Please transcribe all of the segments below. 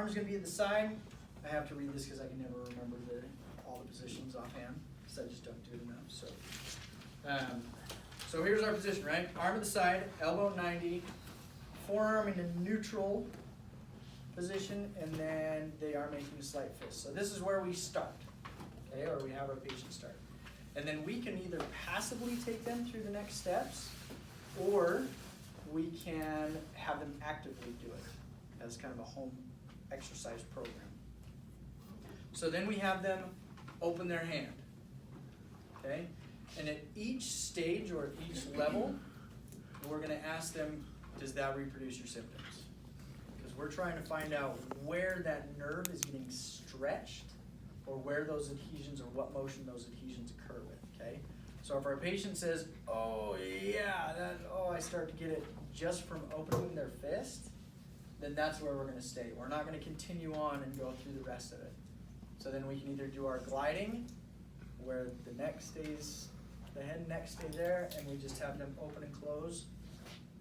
forearm's going to be at the side. I have to read this because I can never remember all the positions offhand because I just don't do it enough. So here's our position, right? Arm at the side, elbow 90, forearm in a neutral position, and then they are making a slight fist. So this is where we start, okay, or we have our patient start. And then we can either passively take them through the next steps, or we can have them actively do it as kind of a home exercise program. So then we have them open their hand, okay? And at each stage or at each level, we're going to ask them, does that reproduce your symptoms? Because we're trying to find out where that nerve is getting stretched or where those adhesions or what motion those adhesions occur with, okay? So if our patient says, oh yeah, I start to get it just from opening their fist, then that's where we're going to stay. We're not going to continue on and go through the rest of it. So then we can either do our gliding, where the neck stays, the head and neck stay there, and we just have them open and close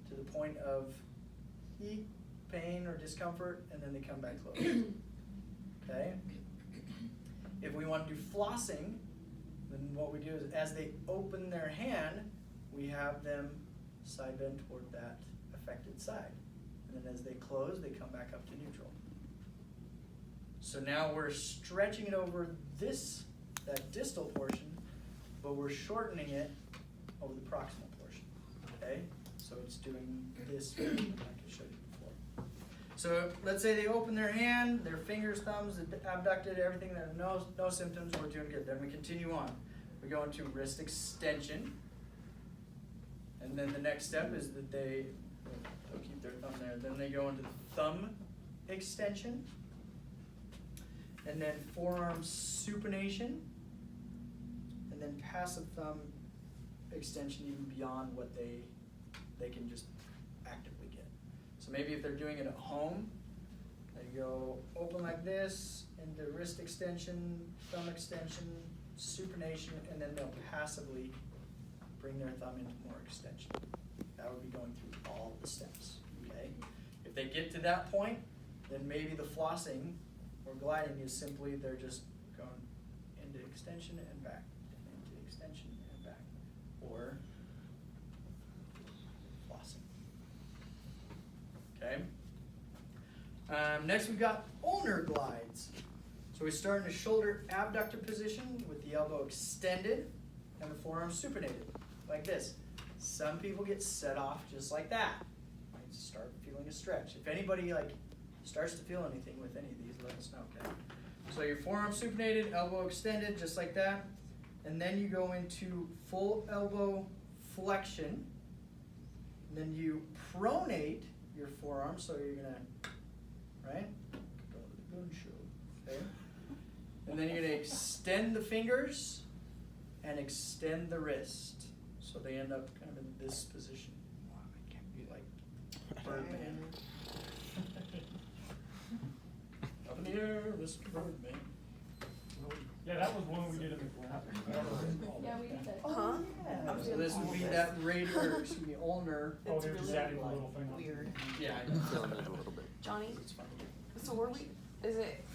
to the point of heat, pain, or discomfort, and then they come back closed. Okay? If we want to do flossing, then what we do is as they open their hand, we have them side bend toward that affected side. And then as they close, they come back up to neutral. So now we're stretching it over that distal portion, but we're shortening it over the proximal portion, okay? So it's doing this, like I showed you before. So let's say they open their hand, their fingers, thumbs, abducted, everything, no symptoms, we're doing good. Then we continue on. We go into wrist extension, and then the next step is that they'll keep their thumb there. Then they go into thumb extension, and then forearm supination, and then passive thumb extension even beyond what they can just actively get. So maybe if they're doing it at home, they go open like this, into wrist extension, thumb extension, supination, and then they'll passively bring their thumb into more extension. That would be going through all the steps, okay? If they get to that point, then maybe the flossing or gliding is simply they're just going into extension and back, into extension and back, or flossing. Okay. Next we've got ulnar glides. So we start in a shoulder abductor position with the elbow extended and the forearm supinated, like this. Some people get set off just like that. Might start feeling a stretch. If anybody starts to feel anything with any of these, let us know, okay? So your forearm supinated, elbow extended, just like that. And then you go into full elbow flexion. And then you pronate your forearm, so you're gonna, right? Go to the gun show, okay? And then you're gonna extend the fingers and extend the wrist. So they end up kind of in this position. Wow, I can't be like Birdman. Up in the air, Mr. Birdman. Yeah, that was one we did in the lab. Yeah, we did that. Huh? Yeah, so this would be that ulnar. Oh, It's they're just really adding a little thing on. weird. Yeah, I know. Feeling it a little bit. Johnny, It's fun. so were we, is it